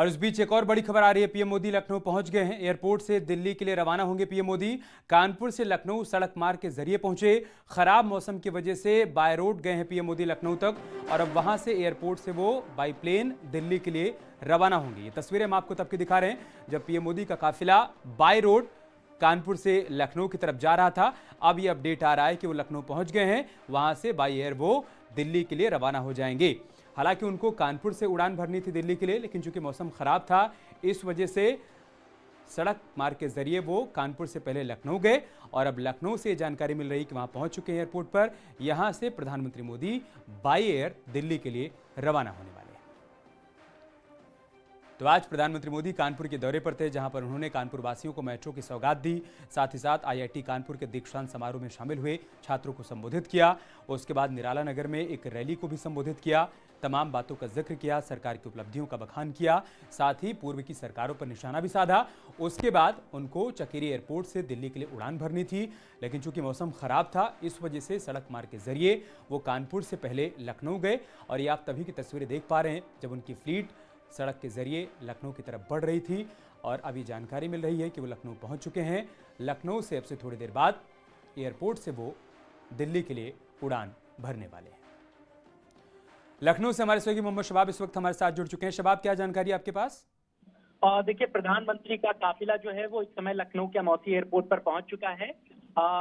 और इस बीच एक और बड़ी खबर आ रही है। पीएम मोदी लखनऊ पहुंच गए हैं। एयरपोर्ट से दिल्ली के लिए रवाना होंगे पीएम मोदी। कानपुर से लखनऊ सड़क मार्ग के जरिए पहुंचे। खराब मौसम की वजह से बाय रोड गए हैं पीएम मोदी लखनऊ तक, और अब वहां से एयरपोर्ट से वो बाई प्लेन दिल्ली के लिए रवाना होंगे। ये तस्वीरें हम आपको तब की दिखा रहे हैं जब पीएम मोदी का काफिला बाय रोड कानपुर से लखनऊ की तरफ जा रहा था। अब ये अपडेट आ रहा है कि वो लखनऊ पहुंच गए हैं, वहां से बाई एयर वो दिल्ली के लिए रवाना हो जाएंगे। हालांकि उनको कानपुर से उड़ान भरनी थी दिल्ली के लिए, लेकिन चूंकि मौसम खराब था इस वजह से सड़क मार्ग के जरिए वो कानपुर से पहले लखनऊ गए, और अब लखनऊ से जानकारी मिल रही कि वहां पहुंच चुके हैं एयरपोर्ट पर। यहां से प्रधानमंत्री मोदी बाई एयर दिल्ली के लिए रवाना होने वाले हैं। तो आज प्रधानमंत्री मोदी कानपुर के दौरे पर थे, जहां पर उन्होंने कानपुर वासियों को मेट्रो की सौगात दी। साथ ही साथ आईआईटी कानपुर के दीक्षांत समारोह में शामिल हुए छात्रों को संबोधित किया। उसके बाद निराला नगर में एक रैली को भी संबोधित किया। तमाम बातों का जिक्र किया, सरकार की उपलब्धियों का बखान किया, साथ ही पूर्व की सरकारों पर निशाना भी साधा। उसके बाद उनको चकेरी एयरपोर्ट से दिल्ली के लिए उड़ान भरनी थी, लेकिन चूंकि मौसम खराब था इस वजह से सड़क मार्ग के जरिए वो कानपुर से पहले लखनऊ गए। और ये आप तभी की तस्वीरें देख पा रहे हैं जब उनकी फ्लीट सड़क के जरिए लखनऊ की तरफ बढ़ रही थी, और अभी जानकारी मिल रही है कि वो लखनऊ पहुंच चुके हैं। लखनऊ से अब से थोड़ी देर बाद एयरपोर्ट से वो दिल्ली के लिए उड़ान भरने वाले हैं। लखनऊ से हमारे सहयोगी मोहम्मद शबाब इस वक्त हमारे साथ जुड़ चुके हैं। शबाब, क्या जानकारी आपके पास? देखिए, प्रधानमंत्री का काफिला जो है वो इस समय लखनऊ के अमौसी एयरपोर्ट पर पहुंच चुका है।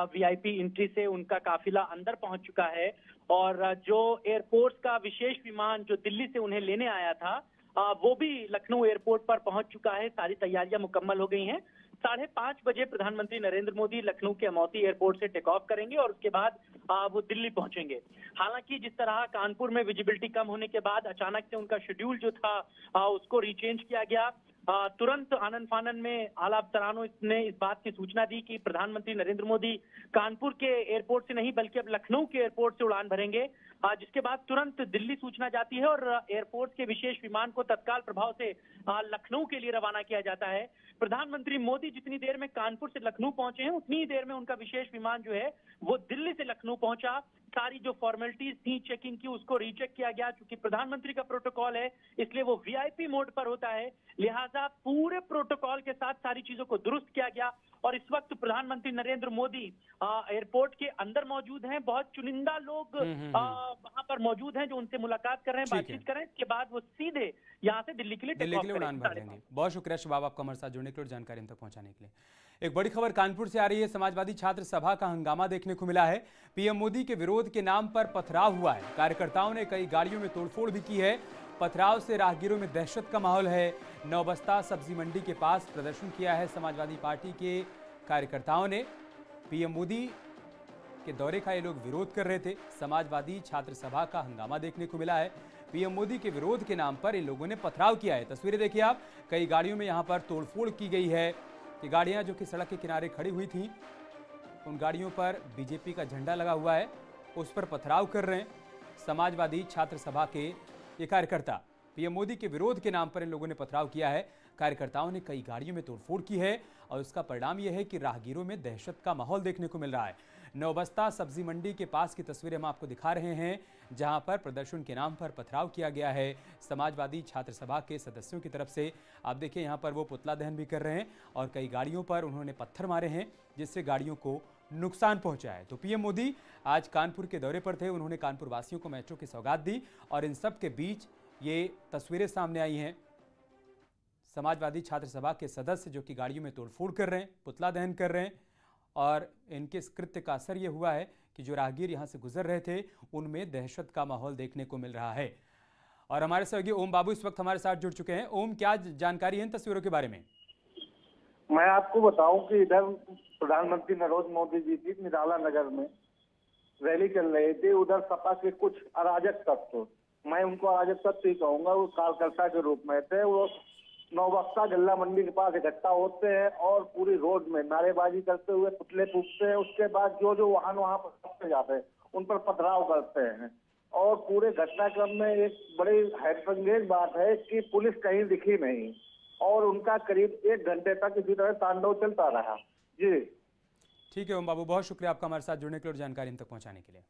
वीआईपी एंट्री से उनका काफिला अंदर पहुंच चुका है, और जो एयरपोर्ट का विशेष विमान जो दिल्ली से उन्हें लेने आया था वो भी लखनऊ एयरपोर्ट पर पहुंच चुका है। सारी तैयारियां मुकम्मल हो गई हैं। 5:30 बजे प्रधानमंत्री नरेंद्र मोदी लखनऊ के अमौसी एयरपोर्ट से टेक ऑफ करेंगे और उसके बाद वो दिल्ली पहुंचेंगे। हालांकि जिस तरह कानपुर में विजिबिलिटी कम होने के बाद अचानक से उनका शेड्यूल जो था उसको रिचेंज किया गया। तुरंत आनन फानन में आला अफसरानों ने इस बात की सूचना दी कि प्रधानमंत्री नरेंद्र मोदी कानपुर के एयरपोर्ट से नहीं बल्कि अब लखनऊ के एयरपोर्ट से उड़ान भरेंगे। जिसके बाद तुरंत दिल्ली सूचना जाती है और एयरपोर्ट के विशेष विमान को तत्काल प्रभाव से लखनऊ के लिए रवाना किया जाता है। प्रधानमंत्री मोदी जितनी देर में कानपुर से लखनऊ पहुंचे हैं उतनी ही देर में उनका विशेष विमान जो है वो दिल्ली से लखनऊ पहुंचा। सारी जो फॉर्मेलिटीज थी चेकिंग की उसको रीचेक किया गया। चूंकि प्रधानमंत्री का प्रोटोकॉल है इसलिए वो वीआईपी मोड पर होता है, लिहाजा पूरे प्रोटोकॉल के साथ सारी चीजों को दुरुस्त किया गया। और इस वक्त प्रधानमंत्री नरेंद्र मोदी एयरपोर्ट के अंदर मौजूद हैं। बहुत चुनिंदा लोग वहां पर मौजूद हैं जो उनसे मुलाकात कर रहे हैं, बातचीत कर रहे हैं। इसके बाद वो सीधे यहाँ से दिल्ली के लिए उड़ान भर देंगे। बहुत शुक्रिया शबाब आपका हमारे साथ जुड़ने के लिए और जानकारी हम तक पहुंचाने के लिए। एक बड़ी खबर कानपुर से आ रही है। समाजवादी छात्र सभा का हंगामा देखने को मिला है। पीएम मोदी के विरोध के नाम पर पथराव हुआ है। कार्यकर्ताओं ने कई गाड़ियों में तोड़फोड़ भी की है। पथराव से राहगीरों में दहशत का माहौल है। नौबस्ता सब्जी मंडी के पास प्रदर्शन किया है समाजवादी पार्टी के कार्यकर्ताओं ने। पीएम मोदी के दौरे का ये लोग विरोध कर रहे थे। समाजवादी छात्र सभा का हंगामा देखने को मिला है। पीएम मोदी के विरोध के नाम पर इन लोगों ने पथराव किया है। तस्वीरें देखिए आप, कई गाड़ियों में यहाँ पर तोड़फोड़ की गई है। ये गाड़ियाँ जो कि सड़क के किनारे खड़ी हुई थी, उन गाड़ियों पर बीजेपी का झंडा लगा हुआ है, उस पर पथराव कर रहे हैं समाजवादी छात्र सभा के ये कार्यकर्ता। पीएम मोदी के विरोध के नाम पर इन लोगों ने पथराव किया है। कार्यकर्ताओं ने कई गाड़ियों में तोड़फोड़ की है, और उसका परिणाम यह है कि राहगीरों में दहशत का माहौल देखने को मिल रहा है। नौबस्ता सब्जी मंडी के पास की तस्वीरें हम आपको दिखा रहे हैं, जहां पर प्रदर्शन के नाम पर पथराव किया गया है समाजवादी छात्र सभा के सदस्यों की तरफ से। आप देखिए यहां पर वो पुतला दहन भी कर रहे हैं, और कई गाड़ियों पर उन्होंने पत्थर मारे हैं जिससे गाड़ियों को नुकसान पहुंचा है। तो पीएम मोदी आज कानपुर के दौरे पर थे। उन्होंने कानपुर वासियों को मेट्रो की सौगात दी, और इन सब के बीच ये तस्वीरें सामने आई हैं। समाजवादी छात्र सभा के सदस्य जो कि गाड़ियों में तोड़फोड़ कर रहे हैं, पुतला दहन कर रहे हैं, और इनके इस कृत्य का असर ये हुआ है कि जो राहगीर यहाँ से गुजर रहे थे उनमें दहशत का माहौल देखने को मिल रहा है। और हमारे सहयोगी ओम बाबू इस वक्त हमारे साथ जुड़ चुके हैं। ओम, क्या जानकारी है इन तस्वीरों के बारे में? मैं आपको बताऊं कि इधर प्रधानमंत्री नरेंद्र मोदी जी की निराला नगर में रैली चल रही थी। उधर सपा के कुछ अराजक तत्व, मैं उनको अराजक तत्व ही कहूंगा, वो कार्यकर्ता के रूप में थे। वो नौबस्ता गल्ला मंडी के पास इकट्ठा होते हैं और पूरी रोड में नारेबाजी करते हुए पुतले फूंकते हैं। उसके बाद जो जो वाहन वहां पर जाते हैं उन पर पथराव करते हैं। और पूरे घटनाक्रम में एक बड़ी हैरतअंगेज बात है कि पुलिस कहीं दिखी नहीं, और उनका करीब 1 घंटे तक इसी तरह तांडव चलता रहा। जी ठीक है ओम बाबू, बहुत शुक्रिया आपका हमारे साथ जुड़ने के लिए और जानकारी हम तक पहुंचाने के लिए।